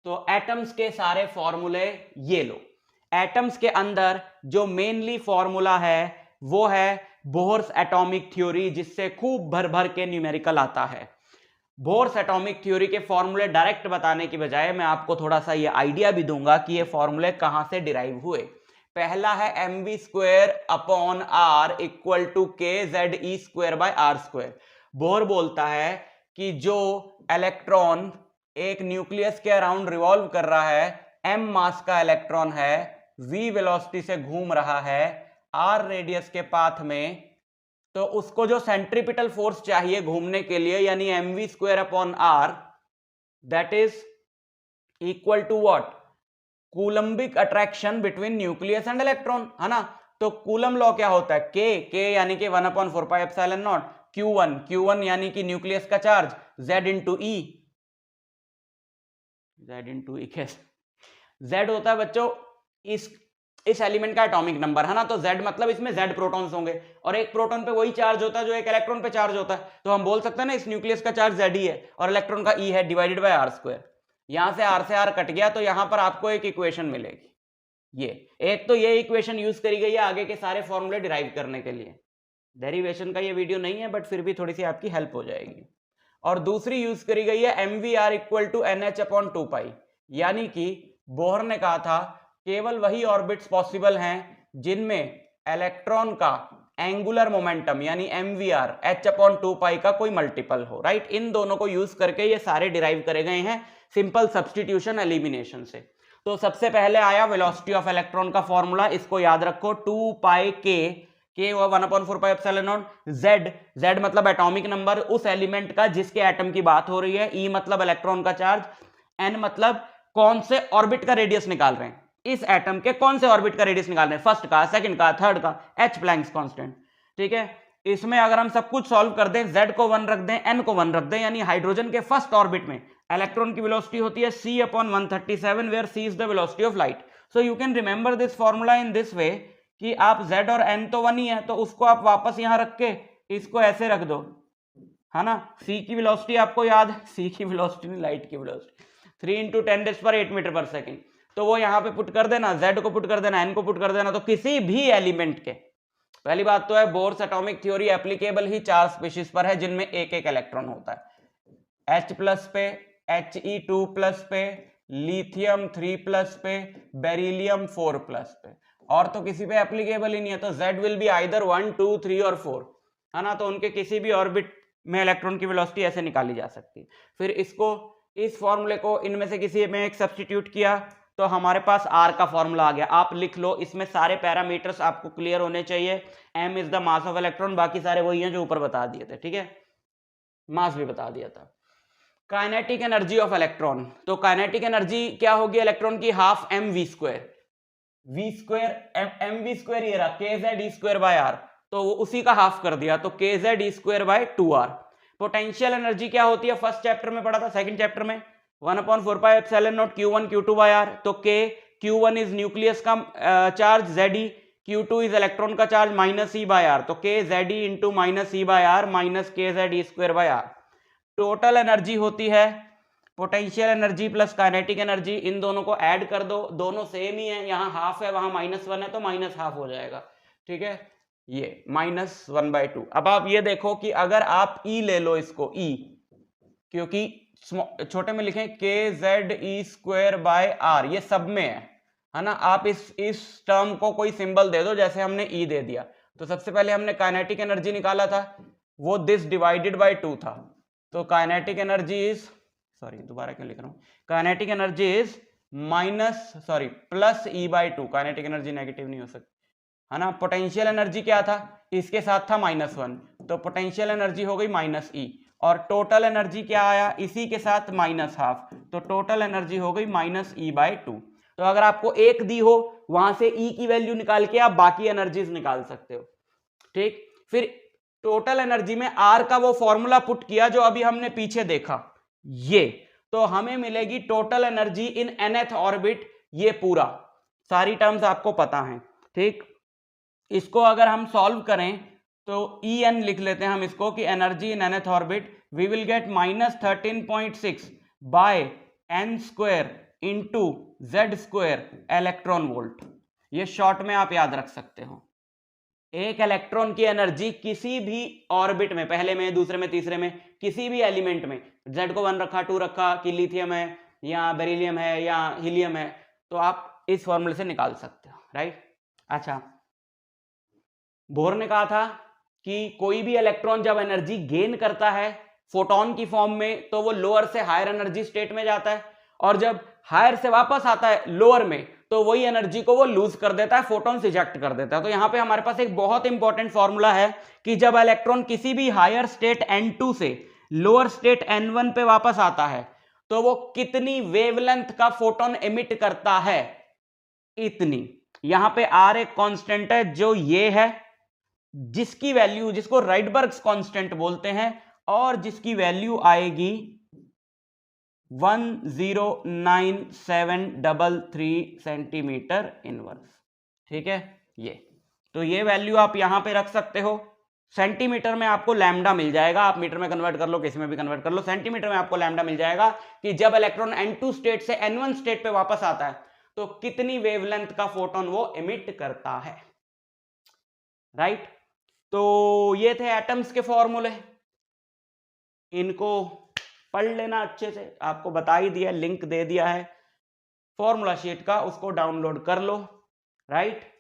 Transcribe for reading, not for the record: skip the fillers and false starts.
तो एटम्स के सारे फॉर्मूले ये लो। एटम्स के अंदर जो मेनली फॉर्मूला है वो है बोहर्स एटॉमिक थ्योरी, जिससे खूब भर भर के न्यूमेरिकल आता है। बोहर्स एटॉमिक थ्योरी के फॉर्मूले डायरेक्ट बताने की बजाय मैं आपको थोड़ा सा ये आइडिया भी दूंगा कि ये फॉर्मूले कहां से डिराइव हुए। पहला है mv² upon r equal to kZe²/r²। Bohr बोलता है कि जो इलेक्ट्रॉन एक न्यूक्लियस के अराउंड रिवॉल्व कर रहा है, m मास का इलेक्ट्रॉन है, v वेलोसिटी से घूम रहा है r रेडियस के पाथ में, तो उसको जो सेंट्रीपिटल फोर्स चाहिए घूमने के लिए, यानी mv² upon r, that is equal to what? Coulombic attraction between nucleus and electron, है ना। तो कूलम लॉ क्या होता है? k यानी कि 1/4πε0, q1 यानी कि न्यूक्लियस का चार्ज, z इंटू ई। z होता है बच्चों इस एलिमेंट का एटॉमिक नंबर, है ना। तो z मतलब इसमें z प्रोटॉन्स होंगे, और एक प्रोटॉन पे वही चार्ज होता है जो एक इलेक्ट्रॉन पे चार्ज होता है। तो हम बोल सकते हैं ना इस न्यूक्लियस का चार्ज z ही है और इलेक्ट्रॉन का e है, डिवाइडेड बाय r²। यहां से r कट गया, तो यहां पर आपको एक इक्वेशन मिलेगी। ये एक तो ये इक्वेशन यूज करी गई है आगे के सारे फॉर्मूले डिराइव करने के लिए। डेरिवेशन का ये वीडियो नहीं है, बट फिर भी थोड़ी सी आपकी हेल्प हो जाएगी। और दूसरी यूज करी गई है mvr इक्वल टू nh/2π, यानी कि बोहर ने कहा था केवल वही ऑर्बिट्स पॉसिबल हैं जिनमें इलेक्ट्रॉन का एंगुलर मोमेंटम यानी mvr h/2π का कोई मल्टीपल हो, राइट। इन दोनों को यूज करके ये सारे डिराइव करे गए हैं सिंपल सब्स्टिट्यूशन एलिमिनेशन से। तो सबसे पहले आया वेलोसिटी ऑफ इलेक्ट्रॉन का फॉर्मूला, इसको याद रखो 2πk, k 1/4πε0, z मतलब एटॉमिक नंबर उस एलिमेंट का जिसके एटम की बात हो रही है, e मतलब इलेक्ट्रॉन का चार्ज, n मतलब कौन से ऑर्बिट का रेडियस निकाल रहे हैं, इस एटम के कौन से ऑर्बिट का रेडियस निकाल रहे हैं, फर्स्ट का, सेकंड का, थर्ड का, h प्लैंक्स कांस्टेंट, ठीक है। इसमें अगर हम सब कुछ सॉल्व कर दें, z को 1 रख दें, n को 1 रख दें, यानी हाइड्रोजन के फर्स्ट ऑर्बिट में इलेक्ट्रॉन की वेलोसिटी होती है c/137, where c is the velocity of light. So you can remember this formula in this way कि आप z और n तो 1 ही है, तो उसको आप वापस यहां रख के इसको ऐसे रख दो, है ना। c की वेलोसिटी आपको याद, c की वेलोसिटी नहीं, लाइट की वेलोसिटी 3 × 10⁻⁸ मीटर/सेकंड। तो वो यहां पे पुट कर देना, z को पुट कर देना, n को पुट कर देना। तो किसी भी एलिमेंट के, पहली बात तो है बोर्स एटॉमिक थ्योरी एप्लीकेबल ही 4 स्पीशीज पर है जिनमें एक एक इलेक्ट्रॉन होता है, H+ पे, He2+ पे, लिथियम 3+ पे, बेरिलियम 4+ पे, और तो किसी पे एप्लीकेबल ही नहीं है। तो Z विल बी आइदर 1, 2, 3 और 4, है ना। तो उनके किसी भी ऑर्बिट में इलेक्ट्रॉन की वेलोसिटी ऐसे निकाली जा सकती है। फिर इसको, इस फॉर्मूले को इनमें से किसी में एक सब्स्टिट्यूट किया तो हमारे पास R का फॉर्मूला आ गया। आप लिख लो, इसमें सारे पैरामीटर्स आपको क्लियर होने चाहिए। m is the mass of electron, बाकी सारे वही हैं जो ऊपर बता दिए थे, ठीक है, मास भी बता दिया था। काइनेटिक एनर्जी ऑफ इलेक्ट्रॉन, तो काइनेटिक एनर्जी क्या होगी इलेक्ट्रॉन की? हाफ mv², mv² ये रहा kZe²/r, तो वो उसी का हाफ कर दिया, तो kZe²/2r। पोटेंशियल एनर्जी क्या होती है? फर्स्ट चैप्टर में पढ़ा था, सेकंड चैप्टर में 1/4πε0 q1 q2/r। तो q1 इज न्यूक्लियस का charge Ze, q2 is electron का चार्ज -e/r, तो kZe into -e/r minus kZe²/r। Total energy होती है potential energy plus kinetic energy, इन दोनों को ऐड कर दो, दोनों सेम ही है, यहाँ हाफ है वहां -1 है, तो -½ हो जाएगा, ठीक है, ये -1/2। अब आप ये देखो कि अगर आप E ले लो, इसको E, क्योंकि छोटे में लिखें kZe²/r, ये सब में है ना। आप इस टर्म को कोई सिंबल दे दो, जैसे हमने E दे दिया। तो सबसे पहले हमने काइनेटिक एनर्जी निकाला था, वो दिस डिवाइडेड बाय 2 था, तो काइनेटिक एनर्जी इज, सॉरी दोबारा क्यों लिख रहा हूं, kinetic energy is plus E/2। Kinetic energy negative नहीं हो सकती, है ना। पोटेंशियल एनर्जी क्या था? इसके साथ था -1, तो पोटेंशियल एनर्जी हो गई -E, और टोटल एनर्जी क्या आया? इसी के साथ -½ तो टोटल एनर्जी हो गई -E/2। तो अगर आपको एक दी हो, वहां से E की वैल्यू निकाल के आप बाकी एनर्जीज निकाल सकते हो, ठीक। फिर टोटल एनर्जी में R का वो फॉर्मूला पुट किया जो अभी हमने पीछे देखा, ये, तो हमें मिलेगी total energy in nth orbit, ये पूरा सारी टर्म्स आपको पता है, ठीक। इसको अगर हम सॉल्व करें तो En लिख लेते हैं हम इसको कि energy in nth orbit we will get -13.6 by n² into z square electron volt. ये शॉर्ट में आप याद रख सकते हो। एक इलेक्ट्रॉन की एनर्जी किसी भी ऑर्बिट में, पहले में, दूसरे में, तीसरे में, किसी भी एलिमेंट में, जेड को 1 रखा, 2 रखा, कि लिथियम है या बेरिलियम है या हीलियम है, तो आप इस फॉर्मूले से निकाल सकते हो, राइट। अच्छा, बोर ने कहा था कि कोई भी इलेक्ट्रॉन जब एनर्जी गेन करता है फोटोन की फॉर्म में, तो वो लोअर से हायर एनर्जी स्टेट में जाता है, और जब हायर से वापस आता है लोअर में, तो वही एनर्जी को वो लूज कर देता है, फोटॉन्स इजेक्ट कर देता है। तो यहां पे हमारे पास एक बहुत इंपॉर्टेंट फॉर्मूला है कि जब इलेक्ट्रॉन किसी भी हायर स्टेट N2 से लोअर स्टेट N1 पे वापस आता है, तो वो कितनी वेवलेंथ का फोटोन एमिट करता है, इतनी। यहां पे R एक कांस्टेंट है जो ये है, जिसकी वैल्यू, जिसको राइडबर्ग्स कांस्टेंट बोलते हैं, और जिसकी वैल्यू आएगी 109,733 सेंटीमीटर इनवर्स। ठीक है, ये तो ये वैल्यू आप यहां पे रख सकते हो। सेंटीमीटर में आपको लैम्डा मिल जाएगा, आप मीटर में कन्वर्ट कर लो, किसी में भी कन्वर्ट कर लो, सेंटीमीटर में आपको लैम्डा मिल जाएगा कि जब इलेक्ट्रॉन N2 स्टेट से N1 स्टेट पे वापस आता है तो कितनी वेवलेंथ का फोटोन वो एमिट करता है, राइट। तो ये थे एटम्स के फॉर्मूले, इनको पढ़ लेना अच्छे से, आपको बता ही दिया, लिंक दे दिया है फॉर्मूला शीट का, उसको डाउनलोड कर लो, राइट।